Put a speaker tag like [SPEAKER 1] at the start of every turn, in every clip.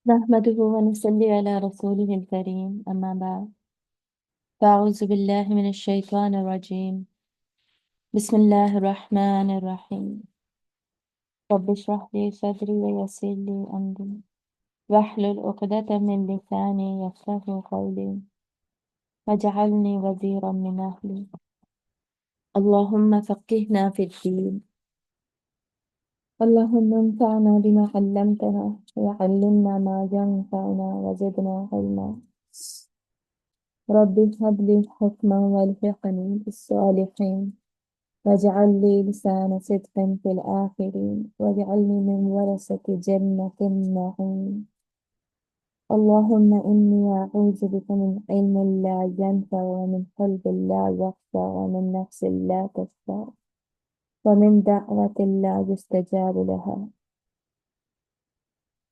[SPEAKER 1] نحمده ونصلي على رسوله الكريم أما بعد فأعوذ بالله من الشيطان الرجيم بسم الله الرحمن الرحيم رب اشرح لي صدري ويسر لي أمري واحلل عقدة من لساني يفقهوا قولي واجعلني وزيرا من أهلي اللهم فقهنا في الدين اللهم انفعنا بما علمتنا وعلمنا ما ينفعنا وزدنا علما رب هب لي حكما والحقني بالصالحين واجعل لي لسان صدق في الآخرين واجعلني من ورثة جنة النعيم اللهم إني أعوذ بك من علم لا ينفع ومن قلب لا يخشع ومن نفس لا تشفع ومن دعوة لا يستجاب لها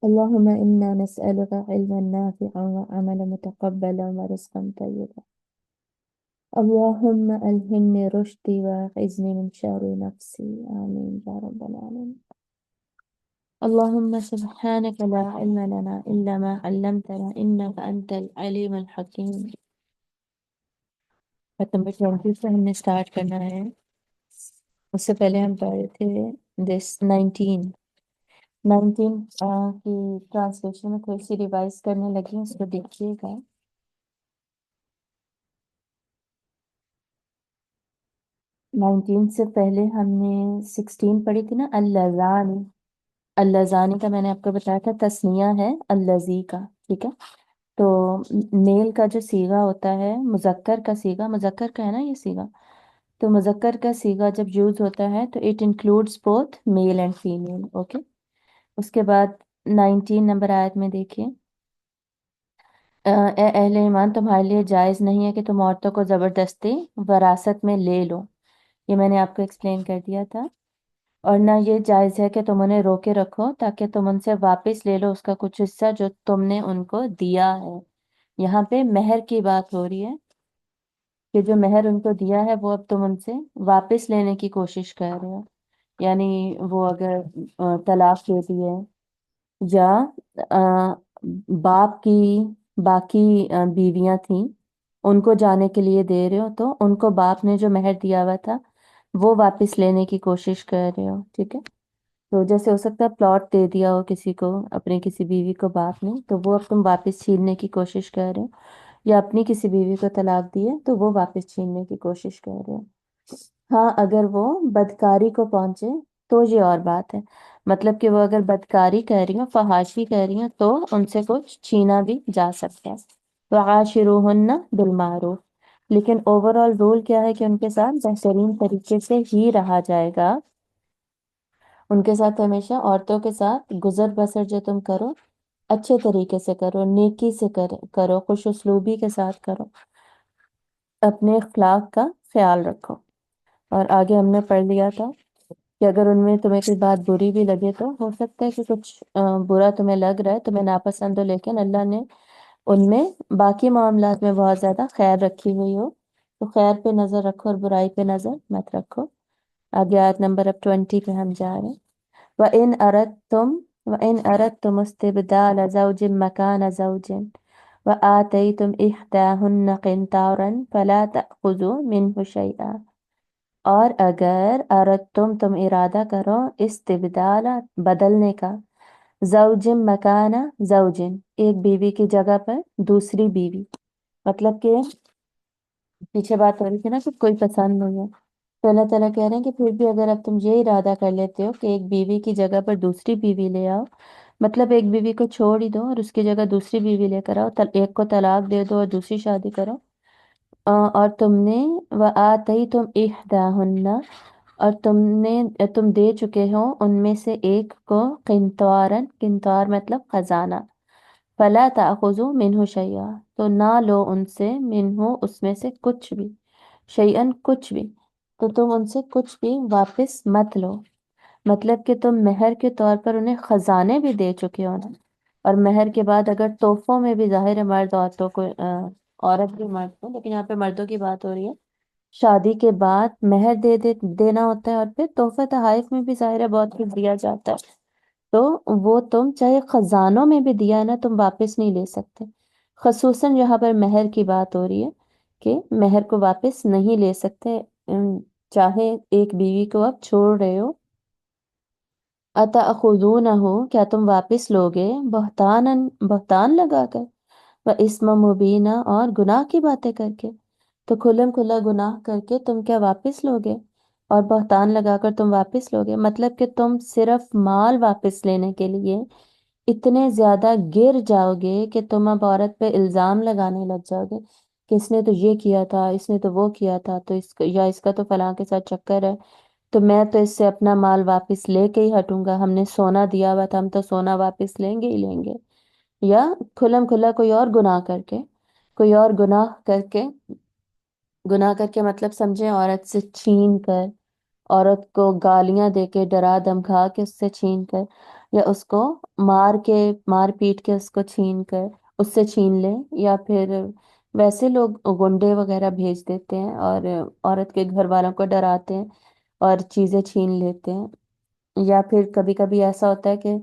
[SPEAKER 1] اللهم إنا نسألك علما نافعا وعملا متقبلا ورزقا طيبا اللهم ألهمني رشدي وأعذني من شر نفسي آمين يا رب العالمين اللهم سبحانك لا علم لنا إلا ما علمتنا إنك أنت العليم الحكيم نمبر 20 سے ہم نے اسٹارٹ کرنا ہے. اس سے پہلے ہم پڑھ رہے تھے دس 19 کی ٹرانسلیشن میں تھوڑی سی ریوائز کرنے لگی اس کو دیکھیے گا. 19 سے پہلے ہم نے 16 پڑھی تھی نا، اللذانی. اللذانی کا میں نے آپ کو بتایا تھا تسنیہ ہے اللذی کا، ٹھیک ہے. تو میل کا جو سیغہ ہوتا ہے، مذکر کا سیغہ، مذکر کا ہے نا یہ سیغہ، تو مذکر کا سیغہ جب یوز ہوتا ہے تو it includes both male and female. Okay. اس کے بعد 19 نمبر آیت میں دیکھیے، اے اہل ایمان تمہارے لیے جائز نہیں ہے کہ تم عورتوں کو زبردستی وراثت میں لے لو. یہ میں نے آپ کو ایکسپلین کر دیا تھا. اور نہ یہ جائز ہے کہ تم انہیں روکے رکھو تاکہ تم ان سے واپس لے لو اس کا کچھ حصہ جو تم نے ان کو دیا ہے. یہاں پہ مہر کی بات ہو رہی ہے کہ جو مہر ان کو دیا ہے وہ اب تم ان سے واپس لینے کی کوشش کر رہے ہو. یعنی وہ اگر طلاق دیتی ہے یا باپ کی باقی بیویاں تھیں ان کو جانے کے لیے دے رہے ہو تو ان کو باپ نے جو مہر دیا ہوا تھا وہ واپس لینے کی کوشش کر رہے ہو. ٹھیک ہے. تو جیسے ہو سکتا ہے پلاٹ دے دیا ہو کسی کو، اپنے کسی بیوی کو باپ نے، تو وہ اب تم واپس چھیننے کی کوشش کر رہے ہو، یا اپنی کسی بیوی کو طلاق دی ہے تو وہ واپس چھیننے کی کوشش کر رہے ہو. ہاں اگر وہ بدکاری کو پہنچے تو یہ اور بات ہے، مطلب کہ وہ اگر بدکاری کر رہی ہوں، فحاشی کر رہی ہوں، تو ان سے کچھ چھینا بھی جا سکتا ہے. وعاشروہن بالمعروف، لیکن اوور آل رول کیا ہے کہ ان کے ساتھ بہترین طریقے سے ہی رہا جائے گا. ان کے ساتھ ہمیشہ عورتوں کے ساتھ گزر بسر جو تم کرو اچھے طریقے سے کرو، نیکی سے کرو، خوش اسلوبی کے ساتھ کرو، اپنے اخلاق کا خیال رکھو. اور آگے ہم نے پڑھ لیا تھا کہ اگر ان میں تمہیں کوئی بات بری بھی لگے تو ہو سکتا ہے کہ کچھ برا تمہیں لگ رہا ہے، تمہیں ناپسند ہو، لیکن اللہ نے ان میں باقی معاملات میں بہت زیادہ خیر رکھی ہوئی ہو، تو خیر پہ نظر رکھو اور برائی پہ نظر مت رکھو. آگے آیت نمبر اب 20 پہ ہم جا رہے ہیں. وَإِنْ أَرَدْتُمُ اسْتِبْدَالَ زَوْجٍ مَكَانَ زَوْجٍ وَآتَيْتُمْ إِحْدَاهُنَّ قِنْطَارًا فَلَا تَأْخُذُوا مِنْهُ شَيْئًا. اور اگر تم ارادہ کرو استبدال بدلنے کا، زوجن مکانہ زوجن، ایک بیوی کی جگہ پر دوسری بیوی، مطلب کہ پیچھے بات ہو رہی تھی نا کہ کوئی پسند نہیں ہے، تو اللہ تعالیٰ کہہ رہے ہیں کہ پھر بھی اگر اب تم یہ ارادہ کر لیتے ہو کہ ایک بیوی کی جگہ پر دوسری بیوی لے آؤ، مطلب ایک بیوی کو چھوڑ ہی دو اور اس کی جگہ دوسری بیوی لے کر آؤ، ایک کو طلاق دے دو اور دوسری شادی کرو. اور تم نے وآتیتم احداہن، اور تم دے چکے ہو ان میں سے ایک کو قنطارن، قنطار مطلب خزانہ، فلا تأخذوا منہ شیئا، تو نہ لو ان سے، منہ اس میں سے کچھ بھی، شیئن کچھ بھی، تو تم ان سے کچھ بھی واپس مت لو. مطلب کہ تم مہر کے طور پر انہیں خزانے بھی دے چکے ہو نا، اور مہر کے بعد اگر تحفوں میں بھی، ظاہر ہے مرد عورتوں کو عورت بھی مرد کو، لیکن یہاں پہ مردوں کی بات ہو رہی ہے، شادی کے بعد مہر دینا ہوتا ہے اور پھر تحفہ تحائف میں بھی ظاہر ہے بہت کچھ دیا جاتا ہے. تو وہ تم چاہے خزانوں میں بھی دیا ہے نا تم واپس نہیں لے سکتے، خصوصاً یہاں پر مہر کی بات ہو رہی ہے کہ مہر کو واپس نہیں لے سکتے۔ چاہے ایک بیوی کو اب چھوڑ رہے ہو، اتأخذونہ، کیا تم واپس لوگے، بہتان لگا کر، و اسم مبینہ، اور گناہ کی باتیں کر کے، تو کھلم کھلا گناہ کر کے تم کیا واپس لوگے، اور بہتان لگا کر تم واپس لوگے، مطلب کہ تم صرف مال واپس لینے کے لیے اتنے زیادہ گر جاؤ گے کہ تم اب عورت پہ الزام لگانے لگ جاؤ گے کہ اس نے تو یہ کیا تھا، اس نے تو وہ کیا تھا، تو یا اس کا تو فلاں کے ساتھ چکر ہے، تو میں تو اس سے اپنا مال واپس لے کے ہی ہٹوں گا، ہم نے سونا دیا ہوا تھا، ہم تو سونا واپس لیں گے ہی لیں گے۔ یا کھلم کھلا کوئی اور گناہ کر کے، کوئی اور گناہ کر کے مطلب سمجھے، عورت سے چھین کر، عورت کو گالیاں دے کے، ڈرا دھمکا کے اس سے چھین کر، یا اس کو مار پیٹ کے اس کو چھین کر اس سے چھین لے، یا پھر ویسے لوگ گنڈے وغیرہ بھیج دیتے ہیں اور عورت کے گھر والوں کو ڈراتے ہیں اور چیزیں چھین لیتے ہیں۔ یا پھر کبھی کبھی ایسا ہوتا ہے کہ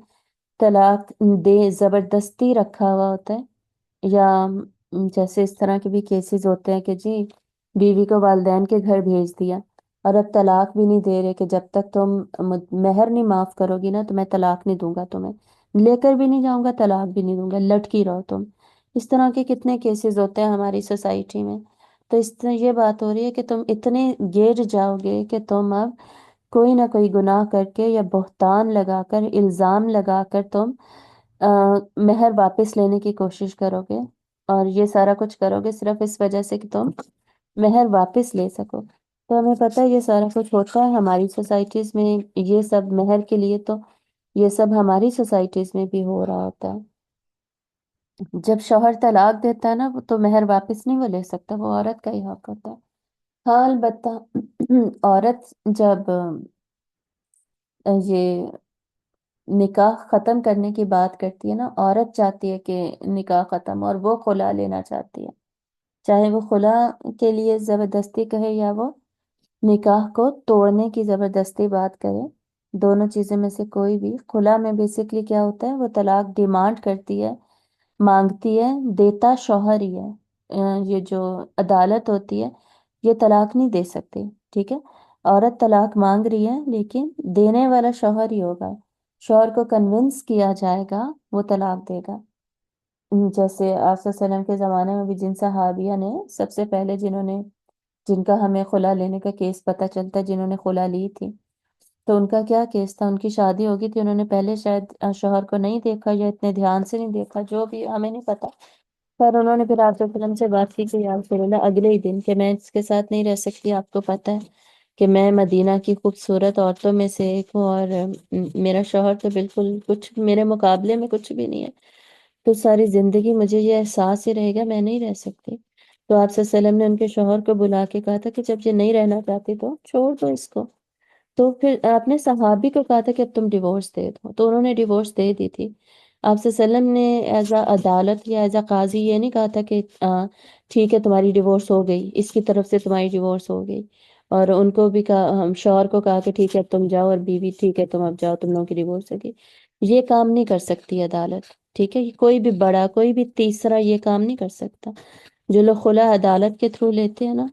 [SPEAKER 1] طلاق دے زبردستی رکھا ہوا ہوتا ہے، یا جیسے اس طرح کے بھی کیسز ہوتے ہیں کہ جی بیوی کو والدین کے گھر بھیج دیا اور اب طلاق بھی نہیں دے رہے کہ جب تک تم مہر نہیں معاف کرو گی نا تو میں طلاق نہیں دوں گا تمہیں، لے کر بھی نہیں جاؤں گا، طلاق بھی نہیں دوں گا، لٹکی رہو تم۔ اس طرح کے کتنے کیسز ہوتے ہیں ہماری سوسائٹی میں۔ تو اس طرح یہ بات ہو رہی ہے کہ تم اتنے گر جاؤ گے کہ تم اب کوئی نہ کوئی گناہ کر کے یا بہتان لگا کر، الزام لگا کر تم مہر واپس لینے کی کوشش کرو گے، اور یہ سارا کچھ کرو گے صرف اس وجہ سے کہ تم مہر واپس لے سکو۔ تو ہمیں پتہ ہے یہ سارا کچھ ہوتا ہے ہماری سوسائٹیز میں، یہ سب مہر کے لیے، تو یہ سب ہماری سوسائٹیز میں بھی ہو رہا ہوتا ہے۔ جب شوہر طلاق دیتا ہے نا تو مہر واپس نہیں وہ لے سکتا، وہ عورت کا ہی حق ہوتا ہے۔ ہاں البتہ عورت جب یہ نکاح ختم کرنے کی بات کرتی ہے نا، عورت چاہتی ہے کہ نکاح ختم، اور وہ خلا لینا چاہتی ہے، چاہے وہ خلا کے لیے زبردستی کہے یا وہ نکاح کو توڑنے کی زبردستی بات کرے، دونوں چیزیں میں سے کوئی بھی۔ خلا میں بیسکلی کیا ہوتا ہے، وہ طلاق ڈیمانڈ کرتی ہے، مانگتی ہے، دیتا شوہر ہی ہے۔ یہ جو عدالت ہوتی ہے یہ طلاق نہیں دے سکتی، ٹھیک ہے؟ عورت طلاق مانگ رہی ہے لیکن دینے والا شوہر ہی ہوگا، شوہر کو کنونس کیا جائے گا وہ طلاق دے گا۔ جیسے آپ صلی اللہ علیہ وسلم کے زمانے میں بھی جن صحابیہ نے سب سے پہلے جن کا ہمیں خلا لینے کا کیس پتہ چلتا ہے، جنہوں نے خلا لی تھی، تو ان کا کیا کیس تھا، ان کی شادی ہوگی تھی، انہوں نے پہلے شاید شوہر کو نہیں دیکھا یا اتنے دھیان سے نہیں دیکھا، جو بھی ہمیں نہیں پتا، پر انہوں نے پھر آپ صلی اللہ علیہ وسلم سے بات کی کہ یا رسول اللہ اگلے ہی دن کہ میں اس کے ساتھ نہیں رہ سکتی، آپ کو پتہ ہے کہ میں مدینہ کی خوبصورت عورتوں میں سے ایک ہوں، اور میرا شوہر تو بالکل کچھ میرے مقابلے میں کچھ بھی نہیں ہے، تو ساری زندگی مجھے یہ احساس ہی رہے گا میں نہیں رہ سکتی۔ تو آپ صلی اللہ علیہ وسلم نے ان کے شوہر کو بلا کے کہا تھا کہ جب یہ نہیں رہنا چاہتی تو چھوڑ دو اس کو۔ تو پھر آپ نے صحابی کو کہا تھا کہ اب تم ڈیورس دے دو، تو انہوں نے ڈیورس دے دی تھی۔ آپ صلی اللہ علیہ وسلم نے ایز اے عدالت یا ایز اے قاضی یہ نہیں کہا تھا کہ ٹھیک ہے تمہاری ڈیورس ہو گئی، اس کی طرف سے تمہاری ڈیورس ہو گئی، اور ان کو بھی کہا، ہم شوہر کو کہا کہ ٹھیک ہے اب تم جاؤ، اور بیوی ٹھیک ہے تم اب جاؤ، تم لوگوں کی ڈیورس ہو گئی۔ یہ کام نہیں کر سکتی عدالت، ٹھیک ہے؟ کوئی بھی بڑا، کوئی بھی تیسرا یہ کام نہیں کر سکتا۔ جو لوگ خلا عدالت کے تھرو لیتے ہیں نا،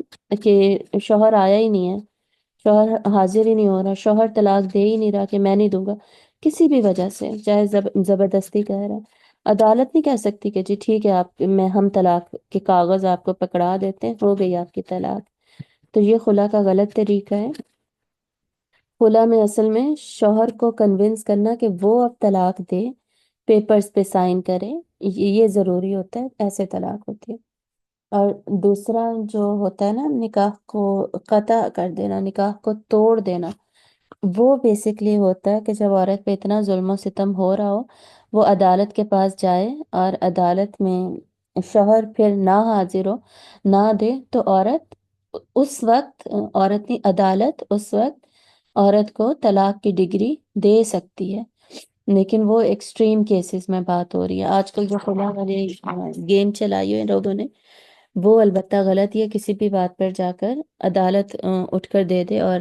[SPEAKER 1] کہ شوہر آیا ہی نہیں ہے، شوہر حاضر ہی نہیں ہو رہا، شوہر طلاق دے ہی نہیں رہا کہ میں نہیں دوں گا، کسی بھی وجہ سے، چاہے زبردستی کہہ رہا ہے، عدالت نہیں کہہ سکتی کہ جی ٹھیک ہے ہم طلاق کے کاغذ آپ کو پکڑا دیتے ہیں، ہو گئی آپ کی طلاق۔ تو یہ خلا کا غلط طریقہ ہے۔ خلا میں اصل میں شوہر کو کنونس کرنا کہ وہ اب طلاق دے، پیپرز پہ سائن کرے، یہ ضروری ہوتا ہے، ایسے طلاق ہوتی ہے۔ اور دوسرا جو ہوتا ہے نا نکاح کو قطع کر دینا، نکاح کو توڑ دینا، وہ بیسکلی ہوتا ہے کہ جب عورت پہ اتنا ظلم و ستم ہو رہا ہو، وہ عدالت کے پاس جائے اور عدالت میں شوہر پھر نہ حاضر ہو، نہ دے، تو عورت اس وقت عورت کی عدالت اس وقت عورت کو طلاق کی ڈگری دے سکتی ہے۔ لیکن وہ ایکسٹریم کیسز میں بات ہو رہی ہے، آج کل جو خلا والے گیم چلائی ہوئے لوگوں نے، وہ البتہ غلط ہی ہے۔ کسی بھی بات پر جا کر عدالت اٹھ کر دے دے اور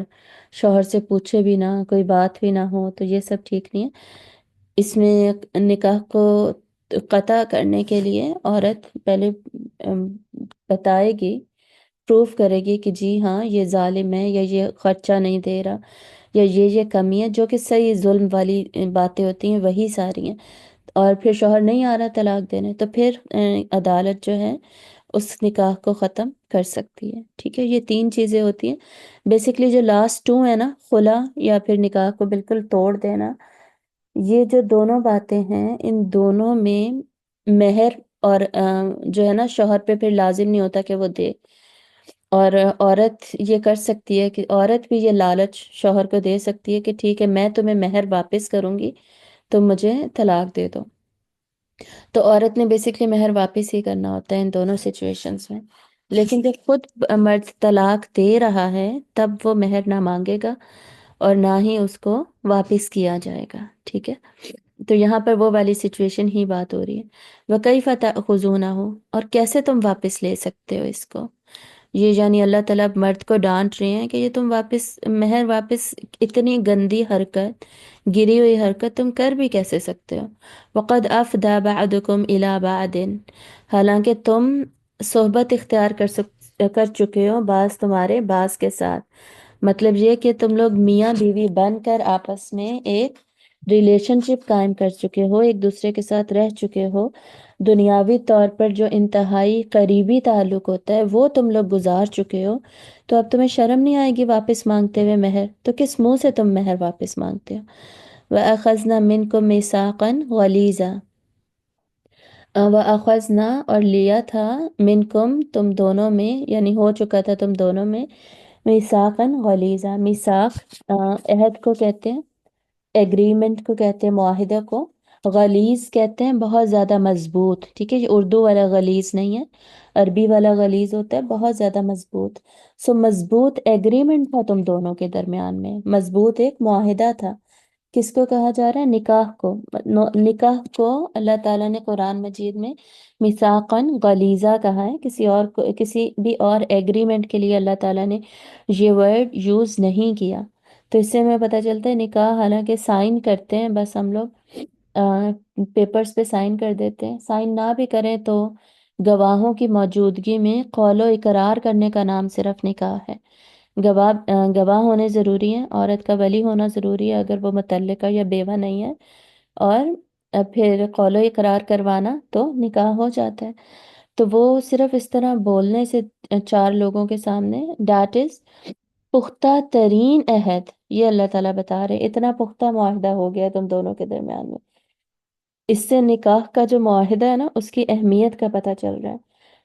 [SPEAKER 1] شوہر سے پوچھے بھی نہ، کوئی بات بھی نہ ہو، تو یہ سب ٹھیک نہیں ہے۔ اس میں نکاح کو قطع کرنے کے لیے عورت پہلے ام، بتائے گی، پروف کرے گی کہ جی ہاں یہ ظالم ہے، یا یہ خرچہ نہیں دے رہا، یا یہ کمی ہے، جو کہ صحیح ظلم والی باتیں ہوتی ہیں وہی ساری ہیں، اور پھر شوہر نہیں آ رہا طلاق دینے، تو پھر عدالت جو ہے اس نکاح کو ختم کر سکتی ہے، ٹھیک ہے۔ یہ تین چیزیں ہوتی ہیں بیسکلی۔ جو لاسٹ ٹو ہے نا، خلا یا پھر نکاح کو بالکل توڑ دینا، یہ جو دونوں باتیں ہیں ان دونوں میں مہر اور جو ہے نا شوہر پہ پھر لازم نہیں ہوتا کہ وہ دے، اور عورت یہ کر سکتی ہے کہ عورت بھی یہ لالچ شوہر کو دے سکتی ہے کہ ٹھیک ہے میں تمہیں مہر واپس کروں گی، تم مجھے طلاق دے دو۔ تو عورت نے بیسکلی مہر واپس ہی کرنا ہوتا ہے ان دونوں سچویشنز میں، لیکن جب خود مرد طلاق دے رہا ہے تب وہ مہر نہ مانگے گا اور نہ ہی اس کو واپس کیا جائے گا، ٹھیک ہے۔ تو یہاں پر وہ والی سچویشن ہی بات ہو رہی ہے، وَكَيْفَ تَأْخُذُونَهُ، اور کیسے تم واپس لے سکتے ہو اس کو۔ یہ یعنی اللہ تعالیٰ مرد کو ڈانٹ رہے ہیں کہ یہ تم واپس مہر واپس، اتنی گندی حرکت، گری ہوئی حرکت تم کر بھی کیسے سکتے ہو۔ وَقَدْ أَفْضَى بَعْضُكُمْ إِلَى بَعْضٍ، حالانکہ تم صحبت اختیار کر چکے ہو بعض تمہارے بعض کے ساتھ، مطلب یہ کہ تم لوگ میاں بیوی بن کر آپس میں ایک ریلیشن شپ قائم کر چکے ہو، ایک دوسرے کے ساتھ رہ چکے ہو، دنیاوی طور پر جو انتہائی قریبی تعلق ہوتا ہے وہ تم لوگ گزار چکے ہو، تو اب تمہیں شرم نہیں آئے گی واپس مانگتے ہوئے مہر؟ تو کس منہ سے تم مہر واپس مانگتے ہو؟ وَأَخَذْنَا مِنْكُمْ مِيثَاقًا غَلِيظًا، وَأَخَذْنَا اور لیا تھا، منکم تم دونوں میں، یعنی ہو چکا تھا تم دونوں میں، میثاقاً غلیظا، میثاق عہد کو کہتے ہیں، ایگریمنٹ کو کہتے ہیں، معاہدہ کو۔ غلیظ کہتے ہیں بہت زیادہ مضبوط، ٹھیک ہے، یہ اردو والا غلیظ نہیں ہے، عربی والا غلیظ ہوتا ہے بہت زیادہ مضبوط۔ سو مضبوط ایگریمنٹ تھا تم دونوں کے درمیان میں، مضبوط ایک معاہدہ تھا۔ کس کو کہا جا رہا ہے؟ نکاح کو۔ نکاح کو اللہ تعالیٰ نے قرآن مجید میں میثاقاً غلیظہ کہا ہے، کسی اور کسی بھی اور ایگریمنٹ کے لیے اللہ تعالیٰ نے یہ ورڈ یوز نہیں کیا۔ تو اس سے ہمیں پتہ چلتا ہے نکاح حالانکہ سائن کرتے ہیں، بس ہم لوگ پیپرز پہ سائن کر دیتے ہیں، سائن نہ بھی کریں تو گواہوں کی موجودگی میں قول و اقرار کرنے کا نام صرف نکاح ہے۔ گواہ ہونے ضروری ہیں، عورت کا ولی ہونا ضروری ہے اگر وہ متعلقہ یا بیوہ نہیں ہے، اور پھر قول و اقرار کروانا تو نکاح ہو جاتا ہے۔ تو وہ صرف اس طرح بولنے سے چار لوگوں کے سامنے، دیٹ از پختہ ترین عہد، یہ اللہ تعالیٰ بتا رہے اتنا پختہ معاہدہ ہو گیا تم دونوں کے درمیان میں۔ اس سے نکاح کا جو معاہدہ ہے نا اس کی اہمیت کا پتہ چل رہا ہے۔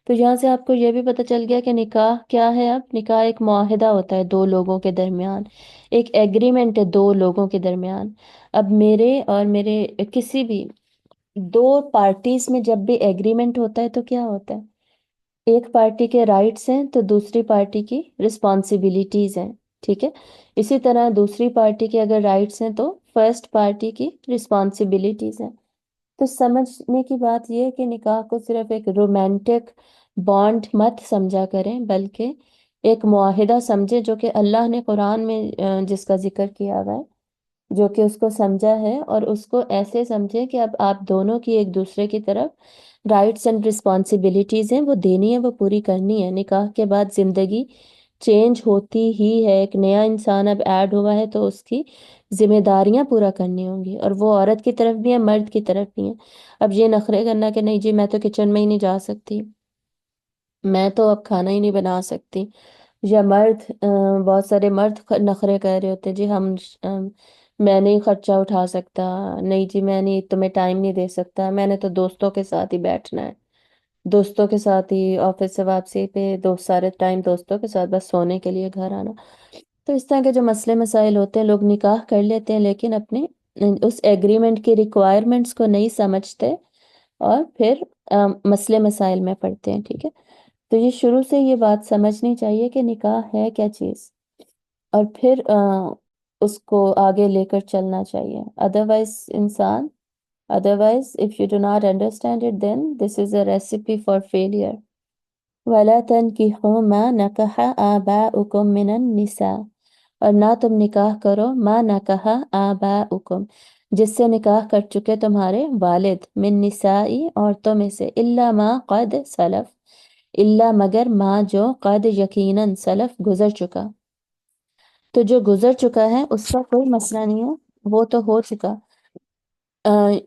[SPEAKER 1] تو یہاں سے آپ کو یہ بھی پتہ چل گیا کہ نکاح کیا ہے۔ اب نکاح ایک معاہدہ ہوتا ہے دو لوگوں کے درمیان، ایک ایگریمنٹ ہے دو لوگوں کے درمیان۔ اب میرے اور میرے کسی بھی دو پارٹیز میں جب بھی ایگریمنٹ ہوتا ہے تو کیا ہوتا ہے؟ ایک پارٹی کے رائٹس ہیں تو دوسری پارٹی کی رسپانسبلٹیز ہیں، ٹھیک ہے۔ اسی طرح دوسری پارٹی کے اگر رائٹس ہیں تو فرسٹ پارٹی کی رسپانسبلٹیز ہیں۔ تو سمجھنے کی بات یہ ہے کہ نکاح کو صرف ایک رومانٹک بانڈ مت سمجھا کریں، بلکہ ایک معاہدہ سمجھے جو کہ اللہ نے قرآن میں جس کا ذکر کیا ہوا ہے، جو کہ اس کو سمجھا ہے، اور اس کو ایسے سمجھے کہ اب آپ دونوں کی ایک دوسرے کی طرف رائٹس اینڈ رسپانسبلٹیز ہیں، وہ دینی ہے، وہ پوری کرنی ہے۔ نکاح کے بعد زندگی چینج ہوتی ہی ہے، ایک نیا انسان اب ایڈ ہوا ہے تو اس کی ذمہ داریاں پورا کرنی ہوں گی، اور وہ عورت کی طرف بھی ہے، مرد کی طرف بھی ہے۔ اب یہ نخرے کرنا کہ نہیں جی میں تو کچن میں ہی نہیں جا سکتی، میں تو اب کھانا ہی نہیں بنا سکتی، یا مرد بہت سارے مرد نخرے کر رہے ہوتے ہیں جی میں نہیں خرچہ اٹھا سکتا، نہیں جی میں نہیں تمہیں ٹائم نہیں دے سکتا، میں نے تو دوستوں کے ساتھ ہی بیٹھنا ہے، دوستوں کے ساتھ ہی آفس سے واپسی پہ دوست سارے ٹائم دوستوں کے ساتھ، بس سونے کے لیے گھر آنا۔ تو اس طرح کے جو مسئلے مسائل ہوتے ہیں، لوگ نکاح کر لیتے ہیں لیکن اپنے اس ایگریمنٹ کی ریکوائرمنٹس کو نہیں سمجھتے، اور پھر مسئلے مسائل میں پڑتے ہیں، ٹھیک ہے۔ تو یہ شروع سے یہ بات سمجھنی چاہیے کہ نکاح ہے کیا چیز، اور پھر اس کو آگے لے کر چلنا چاہیے۔ Otherwise if you do not understand it, then this is a recipe for failure. وَلَا تَنْكِحُوا مَا نَكَحَ آبَاؤُكُم مِّنَ النِّسَاءِ، اور نہ تم نکاح کرو ما نکح آباؤکم، جس سے نکاح کر چکے تمہارے والد، من نسائی عورتوں میں سے، الا ما قد سلف، الا مگر ما جو قد یقیناً سلف گزر چکا، تو جو گزر چکا ہے اس کا کوئی مسئلہ نہیں ہے، وہ تو ہو چکا،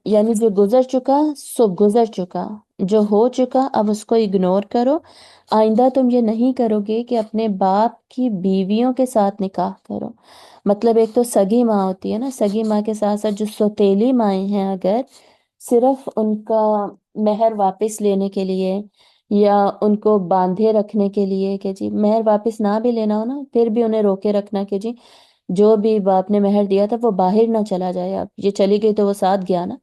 [SPEAKER 1] یعنی جو گزر چکا سو گزر چکا، جو ہو چکا اب اس کو اگنور کرو، آئندہ تم یہ نہیں کرو گے کہ اپنے باپ کی بیویوں کے ساتھ نکاح کرو۔ مطلب ایک تو سگی ماں ہوتی ہے نا، سگی ماں کے ساتھ ساتھ جو سوتیلی مائیں ہیں، اگر صرف ان کا مہر واپس لینے کے لیے یا ان کو باندھے رکھنے کے لیے کہ جی مہر واپس نہ بھی لینا ہو نا، پھر بھی انہیں روکے رکھنا کہ جی جو بھی باپ نے مہر دیا تھا وہ باہر نہ چلا جائے، اب یہ چلی گئی تو وہ ساتھ گیا نا،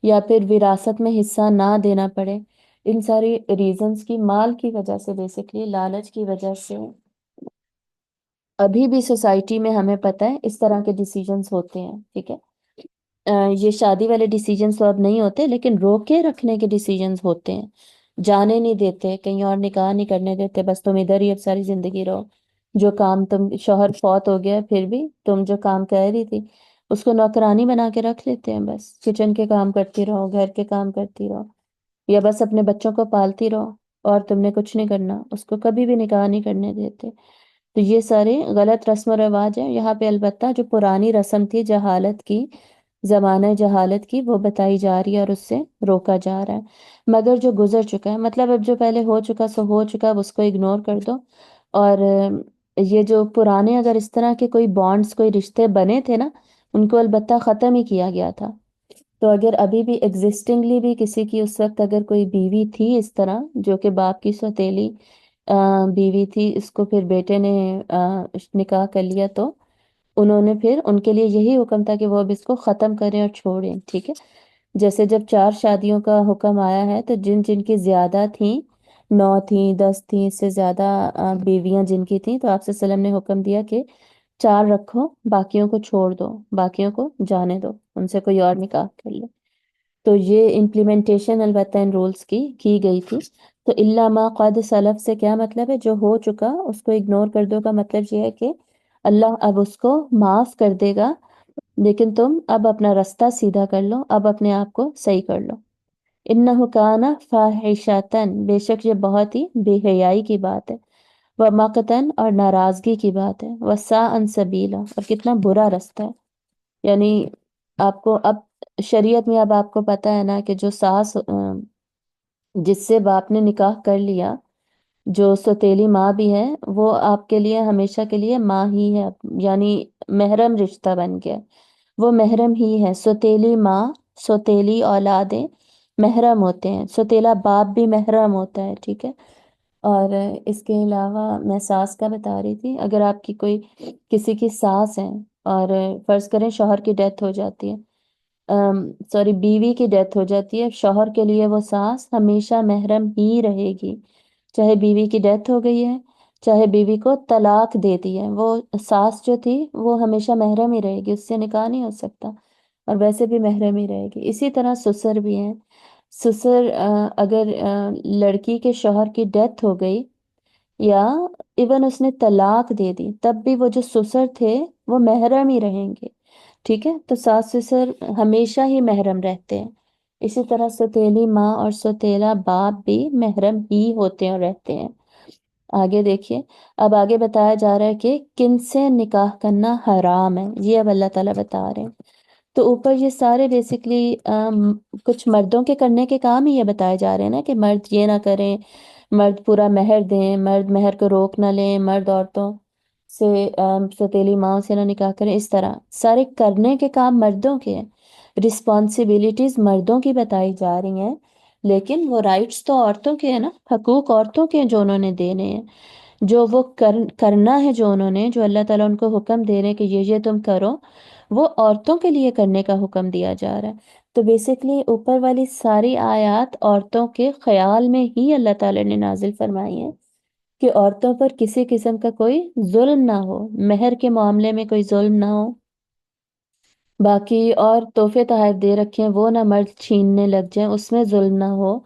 [SPEAKER 1] یا پھر وراثت میں حصہ نہ دینا پڑے، ان ساری ریزنز کی، مال کی وجہ سے، بیسکلی لالچ کی وجہ سے ابھی بھی سوسائٹی میں ہمیں پتہ ہے اس طرح کے ڈیسیجنز ہوتے ہیں، ٹھیک ہے۔ یہ شادی والے ڈیسیجنز تو اب نہیں ہوتے، لیکن روکے رکھنے کے ڈیسیجنز ہوتے ہیں، جانے نہیں دیتے، کہیں اور نکاح نہیں کرنے دیتے، بس تم ادھر ہی اب ساری زندگی رہو، جو کام تم، شوہر فوت ہو گیا پھر بھی تم جو کام کر رہی تھی اس کو نوکرانی بنا کے رکھ لیتے ہیں، بس کچن کے کام کرتی رہو، گھر کے کام کرتی رہو، یا بس اپنے بچوں کو پالتی رہو، اور تم نے کچھ نہیں کرنا، اس کو کبھی بھی نکاح نہیں کرنے دیتے۔ تو یہ سارے غلط رسم و رواج ہیں یہاں پہ، البتہ جو پرانی رسم تھی جہالت کی، زمانہ جہالت کی، وہ بتائی جا رہی ہے اور اس سے روکا جا رہا ہے، مگر جو گزر چکا ہے، مطلب اب جو پہلے ہو چکا سو ہو چکا، اب اس کو اگنور کر دو، اور یہ جو پرانے اگر اس طرح کے کوئی بانڈز، کوئی رشتے بنے تھے نا، ان کو البتہ ختم ہی کیا گیا تھا۔ تو اگر ابھی بھی ایگزسٹنگلی بھی کسی کی اس وقت اگر کوئی بیوی تھی اس طرح جو کہ باپ کی سوتیلی بیوی تھی، اس کو پھر بیٹے نے نکاح کر لیا، تو انہوں نے پھر ان کے لیے یہی حکم تھا کہ وہ اب اس کو ختم کریں اور چھوڑیں، ٹھیک ہے۔ جیسے جب 4 شادیوں کا حکم آیا ہے تو جن جن کی زیادہ تھیں، 9 تھیں، 10 تھیں، اس سے زیادہ بیویاں جن کی تھیں، تو آپ صلی اللہ علیہ وسلم نے حکم دیا کہ 4 رکھو، باقیوں کو چھوڑ دو، باقیوں کو جانے دو، ان سے کوئی اور نکاح کر لے۔ تو یہ امپلیمنٹیشن البتہ ان رولز کی گئی تھی۔ تو الا ما قد سلف سے کیا مطلب ہے؟ جو ہو چکا اس کو اگنور کر دو کا مطلب یہ ہے کہ اللہ اب اس کو معاف کر دے گا، لیکن تم اب اپنا رستہ سیدھا کر لو، اب اپنے آپ کو صحیح کر لو۔ انہ کان فاحشۃ، بے شک یہ بہت ہی بے حیائی کی بات ہے، و مقتن اور ناراضگی کی بات ہے، وساء سبیلا اور کتنا برا رستہ ہے۔ یعنی آپ کو اب شریعت میں اب آپ کو پتہ ہے نا کہ جو ساس جس سے باپ نے نکاح کر لیا، جو سوتیلی ماں بھی ہے، وہ آپ کے لیے ہمیشہ کے لیے ماں ہی ہے، یعنی محرم رشتہ بن گیا، وہ محرم ہی ہے۔ سوتیلی ماں، سوتیلی اولادیں محرم ہوتے ہیں، سوتیلا باپ بھی محرم ہوتا ہے، ٹھیک ہے۔ اور اس کے علاوہ میں ساس کا بتا رہی تھی، اگر آپ کی کوئی کسی کی ساس ہے اور فرض کریں شوہر کی ڈیتھ ہو جاتی ہے، سوری بیوی کی ڈیتھ ہو جاتی ہے، شوہر کے لیے وہ ساس ہمیشہ محرم ہی رہے گی، چاہے بیوی کی ڈیتھ ہو گئی ہے، چاہے بیوی کو طلاق دے دی ہے، وہ ساس جو تھی وہ ہمیشہ محرم ہی رہے گی، اس سے نکاح نہیں ہو سکتا، اور ویسے بھی محرم ہی رہے گی۔ اسی طرح سسر بھی ہیں، سسر اگر لڑکی کے شوہر کی ڈیتھ ہو گئی یا ایون اس نے طلاق دے دی، تب بھی وہ جو سسر تھے وہ محرم ہی رہیں گے، ٹھیک ہے۔ تو ساس سسر ہمیشہ ہی محرم رہتے ہیں، اسی طرح سوتیلی ماں اور سوتیلا باپ بھی محرم ہی ہوتے ہیں اور رہتے ہیں۔ آگے دیکھیے، اب آگے بتایا جا رہا ہے کہ کن سے نکاح کرنا حرام ہے، یہ اب اللہ تعالیٰ بتا رہے ہیں۔ تو اوپر یہ سارے بیسکلی کچھ مردوں کے کرنے کے کام ہی یہ بتائے جا رہے ہیں نا، کہ مرد یہ نہ کریں، مرد پورا مہر دیں، مرد مہر کو روک نہ لیں، مرد عورتوں سے سوتیلی ماں سے نہ نکاح کریں، اس طرح سارے کرنے کے کام مردوں کے ہیں، رسپانسبلٹیز مردوں کی بتائی جا رہی ہیں، لیکن وہ رائٹس تو عورتوں کے ہیں نا، حقوق عورتوں کے ہیں جو انہوں نے دینے ہیں، جو وہ کرنا ہے، جو انہوں نے، جو اللہ تعالیٰ ان کو حکم دے رہے ہیں کہ یہ تم کرو، وہ عورتوں کے لیے کرنے کا حکم دیا جا رہا ہے۔ تو بیسکلی اوپر والی ساری آیات عورتوں کے خیال میں ہی اللہ تعالیٰ نے نازل فرمائی ہیں کہ عورتوں پر کسی قسم کا کوئی ظلم نہ ہو، مہر کے معاملے میں کوئی ظلم نہ ہو، باقی اور تحفے تحائف دے رکھے ہیں وہ نہ مرد چھیننے لگ جائیں، اس میں ظلم نہ ہو،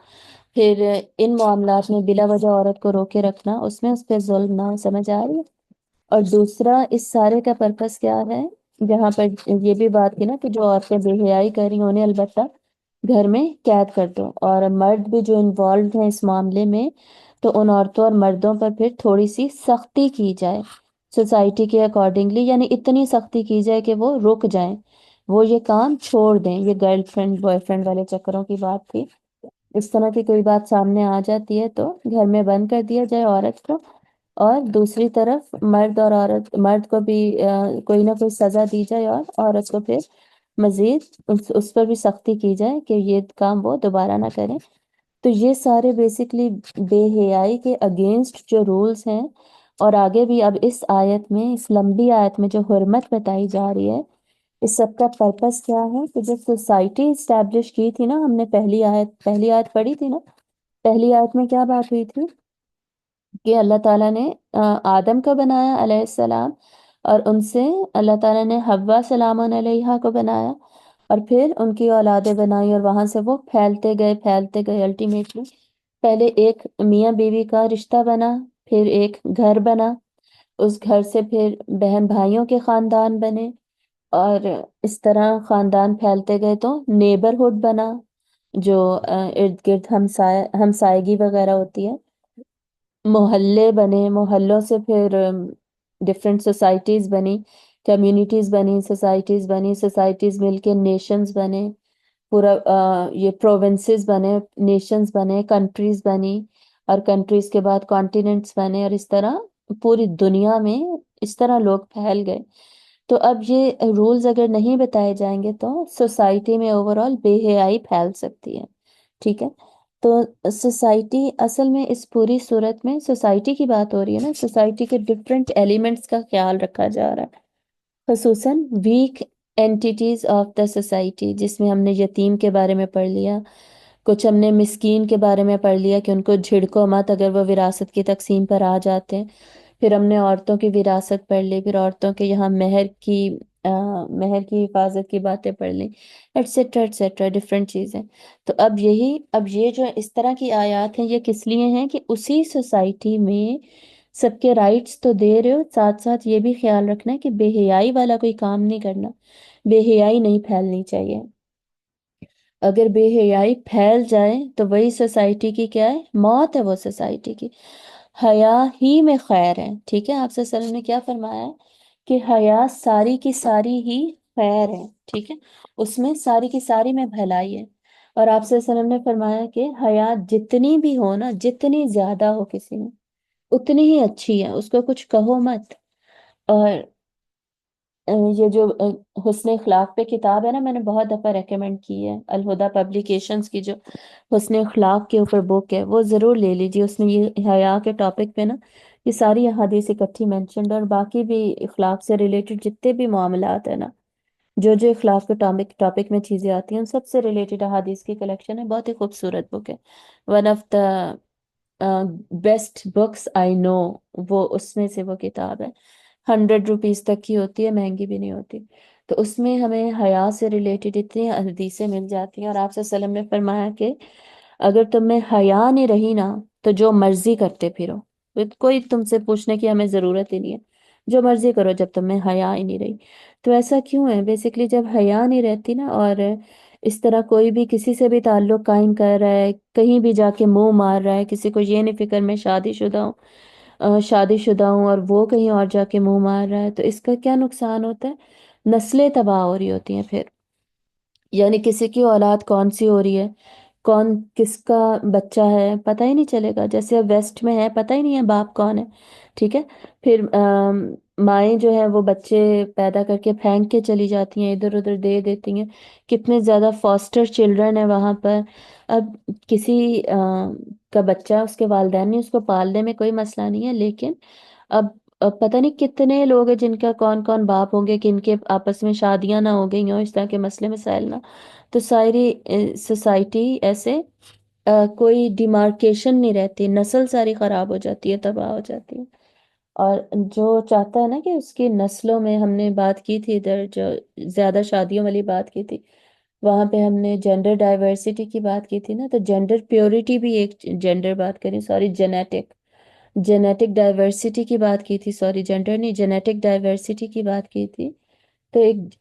[SPEAKER 1] پھر ان معاملات میں بلا وجہ عورت کو روکے رکھنا، اس میں اس پہ ظلم نہ ہو، سمجھ آ رہی ہے؟ اور دوسرا اس سارے کا پرپس کیا ہے؟ جہاں پر یہ بھی بات کی نا کہ جو عورتیں بے حیائی کر رہی ہیں انہیں البتہ گھر میں قید کر دو، اور مرد بھی جو انوالوڈ ہیں اس معاملے میں تو ان عورتوں اور مردوں پر پھر تھوڑی سی سختی کی جائے سوسائٹی کے اکارڈنگلی، یعنی اتنی سختی کی جائے کہ وہ رک جائیں، وہ یہ کام چھوڑ دیں۔ یہ گرل فرینڈ بوائے فرینڈ والے چکروں کی بات تھی۔ اس طرح کی کوئی بات سامنے آ جاتی ہے تو گھر میں بند کر دیا جائے عورت کو، اور دوسری طرف مرد اور عورت، مرد کو بھی کوئی نہ کوئی سزا دی جائے، اور عورت کو پھر مزید اس پر بھی سختی کی جائے کہ یہ کام وہ دوبارہ نہ کریں۔ تو یہ سارے بیسکلی بے حیائی کے اگینسٹ جو رولز ہیں، اور آگے بھی اب اس آیت میں، اس لمبی آیت میں جو حرمت بتائی جا رہی ہے، اس سب کا پرپس کیا ہے کہ جو سوسائٹی اسٹیبلش کی تھی نا، ہم نے پہلی آیت پڑھی تھی نا، پہلی آیت میں کیا بات ہوئی تھی کہ اللہ تعالیٰ نے آدم کو بنایا علیہ السلام، اور ان سے اللہ تعالیٰ نے حوا سلام علیہا کو بنایا، اور پھر ان کی اولادیں بنائی، اور وہاں سے وہ پھیلتے گئے الٹیمیٹلی پہلے ایک میاں بیوی کا رشتہ بنا، پھر ایک گھر بنا، اس گھر سے پھر بہن بھائیوں کے خاندان بنے، اور اس طرح خاندان پھیلتے گئے تو نیبرہڈ بنا، جو ارد گرد ہمسائیگی وغیرہ ہوتی ہے، محلے بنے، محلوں سے پھر ڈفرینٹ سوسائٹیز بنی، کمیونٹیز بنی، سوسائٹیز مل کے نیشنز بنے، پورا یہ پروونسز بنے، نیشنز بنے، کنٹریز بنی، اور کنٹریز کے بعد کانٹیننٹس بنے، اور اس طرح پوری دنیا میں اس طرح لوگ پھیل گئے۔ تو اب یہ رولز اگر نہیں بتائے جائیں گے تو سوسائٹی میں اوور آل بے حیائی پھیل سکتی ہے، ٹھیک ہے؟ تو سوسائٹی اصل میں اس پوری صورت میں سوسائٹی کی بات ہو رہی ہے نا، سوسائٹی کے ڈفرینٹ ایلیمنٹس کا خیال رکھا جا رہا ہے، خصوصاً weak entities of the society, جس میں ہم نے یتیم کے بارے میں پڑھ لیا، کچھ ہم نے مسکین کے بارے میں پڑھ لیا کہ ان کو جھڑکو مت اگر وہ وراثت کی تقسیم پر آ جاتے ہیں، پھر ہم نے عورتوں کی وراثت پڑھ لی، پھر عورتوں کے یہاں مہر کی حفاظت کی باتیں پڑھ لی، ایٹسٹرا ڈفرینٹ چیزیں۔ تو اب یہ جو اس طرح کی آیات ہیں، یہ کس لیے ہیں کہ اسی سوسائٹی میں سب کے رائٹس تو دے رہے ہو، ساتھ ساتھ یہ بھی خیال رکھنا ہے کہ بے حیائی والا کوئی کام نہیں کرنا، بے حیائی نہیں پھیلنی چاہیے۔ اگر بے حیائی پھیل جائے تو وہی سوسائٹی کی کیا ہے؟ موت ہے وہ سوسائٹی کی۔ حیا ہی میں خیر ہے، ٹھیک ہے؟ آپ صلی اللہ علیہ وسلم نے کیا فرمایا ہے کہ حیا ساری کی ساری ہی خیر ہے، ٹھیک ہے؟ اس میں ساری کی ساری میں بھلائی ہے۔ اور آپ صلی اللہ علیہ وسلم نے فرمایا کہ حیا جتنی بھی ہو نا، جتنی زیادہ ہو کسی میں، اتنی ہی اچھی ہے، اس کو کچھ کہو مت۔ اور یہ جو حسن اخلاق پہ کتاب ہے نا، میں نے بہت دفعہ ریکمینڈ کی ہے، الہدا پبلیکیشنز کی جو حسن اخلاق کے اوپر بک ہے، وہ ضرور لے لیجیے۔ اس میں یہ حیا کے ٹاپک پہ نا یہ ساری احادیث اکٹھی مینشنڈ، اور باقی بھی اخلاق سے ریلیٹڈ جتنے بھی معاملات ہیں نا، جو اخلاق کے ٹاپک میں چیزیں آتی ہیں، ان سب سے ریلیٹڈ احادیث کی کلیکشن ہے، بہت ہی خوبصورت بک ہے، one of the best books I know, وہ اس میں سے وہ کتاب ہے، 100 روپیز تک کی ہوتی ہے، مہنگی بھی نہیں ہوتی۔ تو اس میں ہمیں حیا سے ریلیٹڈ اتنی حدیثیں مل جاتی ہیں، اور آپ صلی اللہ علیہ وسلم نے فرمایا کہ اگر تم میں حیا نہیں رہی نا تو جو مرضی کرتے پھرو، کوئی تم سے پوچھنے کی ہمیں ضرورت ہی نہیں ہے، جو مرضی کرو جب تم میں حیا ہی نہیں رہی۔ تو ایسا کیوں ہے؟ بیسکلی جب حیا نہیں رہتی نا، اور اس طرح کوئی بھی کسی سے بھی تعلق قائم کر رہا ہے، کہیں بھی جا کے منہ مار رہا ہے، کسی کو یہ نہیں فکر میں شادی شدہ ہوں اور وہ کہیں اور جا کے منہ مار رہا ہے، تو اس کا کیا نقصان ہوتا ہے؟ نسلیں تباہ ہو رہی ہوتی ہیں پھر، یعنی کسی کی اولاد کون سی ہو رہی ہے، کون کس کا بچہ ہے، پتہ ہی نہیں چلے گا۔ جیسے اب ویسٹ میں ہے، پتہ ہی نہیں ہے باپ کون ہے، ٹھیک ہے؟ پھر مائیں جو ہے وہ بچے پیدا کر کے پھینک کے چلی جاتی ہیں، ادھر ادھر دے دیتی ہیں، کتنے زیادہ فاسٹر چلڈرن ہیں وہاں پر۔ اب کسی کا بچہ، اس کے والدین نے اس کو پالنے میں کوئی مسئلہ نہیں ہے، لیکن اب پتہ نہیں کتنے لوگ ہیں جن کا کون کون باپ ہوں گے، کہ ان کے آپس میں شادیاں نہ ہو گئی ہوں، اس طرح کے مسئلے مسائل نہ۔ تو ساری سوسائٹی ایسے کوئی ڈیمارکیشن نہیں رہتی، نسل ساری خراب ہو جاتی ہے، تباہ ہو جاتی ہے۔ اور جو چاہتا ہے نا کہ اس کی نسلوں میں، ہم نے بات کی تھی ادھر جو زیادہ شادیوں والی بات کی تھی، وہاں پہ ہم نے جینڈر ڈائیورسٹی کی بات کی تھی نا، تو جینڈر پیورٹی بھی ایک جینڈر بات کریں، سوری جینیٹک ڈائیورسٹی کی بات کی تھی، سوری جینڈر نہیں، جینیٹک ڈائیورسٹی کی بات کی تھی۔ تو ایک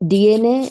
[SPEAKER 1] DNA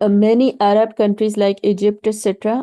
[SPEAKER 1] many Arab countries like Egypt etc,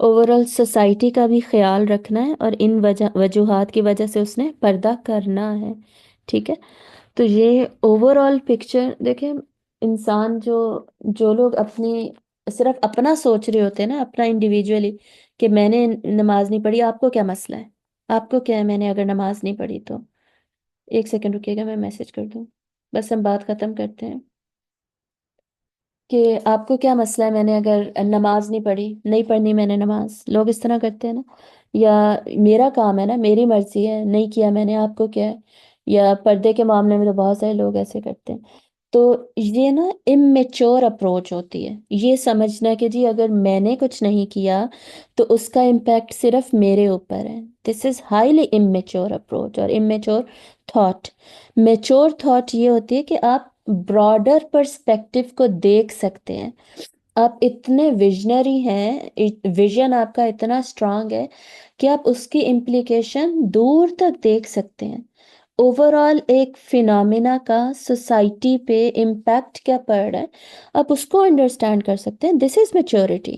[SPEAKER 1] over all society کا بھی خیال رکھنا ہے، اور ان وجوہات کی وجہ سے اس نے پردہ کرنا ہے، ٹھیک ہے۔ تو یہ اوور آل پکچر دیکھیں، انسان جو لوگ صرف اپنا سوچ رہے ہوتے ہیں نا، اپنا انڈیویجولی، کہ میں نے نماز نہیں پڑھی، آپ کو کیا مسئلہ ہے؟ آپ کو کیا ہے میں نے اگر نماز نہیں پڑھی تو؟ ایک سیکنڈ رکیے گا، میں میسج کر دوں، بس ہم بات ختم کرتے ہیں کہ آپ کو کیا مسئلہ ہے میں نے اگر نماز نہیں پڑھی، نہیں پڑھنی میں نے نماز، لوگ اس طرح کرتے ہیں نا، یا میرا کام ہے نا، میری مرضی ہے، نہیں کیا میں نے، آپ کو کیا ہے؟ یا پردے کے معاملے میں تو بہت سارے لوگ ایسے کرتے ہیں۔ تو یہ نا امیچور اپروچ ہوتی ہے، یہ سمجھنا کہ جی اگر میں نے کچھ نہیں کیا تو اس کا امپیکٹ صرف میرے اوپر ہے۔ This is highly immature approach اور امیچور تھاٹ۔ میچور تھاٹ یہ ہوتی ہے کہ آپ براڈر پرسپیکٹو کو دیکھ سکتے ہیں، آپ اتنے ویژنری ہیں، ویژن آپ کا اتنا اسٹرانگ ہے کہ آپ اس کی امپلیکیشن دور تک دیکھ سکتے ہیں۔ اوور آل ایک فینامینا کا سوسائٹی پہ امپیکٹ کیا پڑ رہا ہے، آپ اس کو انڈرسٹینڈ کر سکتے ہیں۔ دس از میچورٹی۔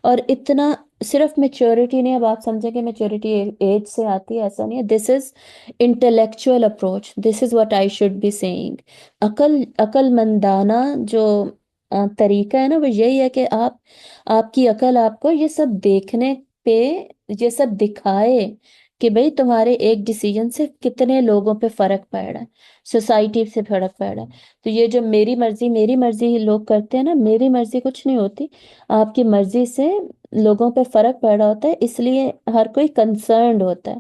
[SPEAKER 1] اور اتنا صرف میچورٹی نہیں، اب آپ سمجھیں کہ میچورٹی ایج سے آتی ہے، ایسا نہیں ہے۔ This is intellectual approach, this is what I should be saying. عقل مندانہ جو طریقہ ہے نا، وہ یہی ہے کہ آپ کی عقل آپ کو یہ سب دیکھنے پہ یہ سب دکھائے کہ بھئی تمہارے ایک ڈیسیجن سے کتنے لوگوں پہ فرق پڑ رہا ہے، سوسائٹی سے فرق پڑ رہا ہے۔ تو یہ جو میری مرضی لوگ کرتے ہیں نا، میری مرضی کچھ نہیں ہوتی، آپ کی مرضی سے لوگوں پہ فرق پڑ رہا ہوتا ہے، اس لیے ہر کوئی کنسرنڈ ہوتا ہے،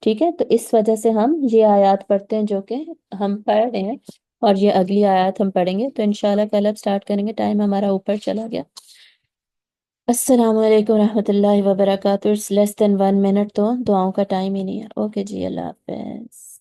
[SPEAKER 1] ٹھیک ہے۔ تو اس وجہ سے ہم یہ آیات پڑھتے ہیں جو کہ ہم پڑھ رہے ہیں، اور یہ اگلی آیات ہم پڑھیں گے، تو انشاءاللہ کل اب سٹارٹ کریں گے، ٹائم ہمارا اوپر چلا گیا۔ السلام علیکم رحمۃ اللہ وبرکاتہ۔ لیس دین 1 منٹ، تو دعاؤں کا ٹائم ہی نہیں ہے۔ اوکے جی، اللہ حافظ۔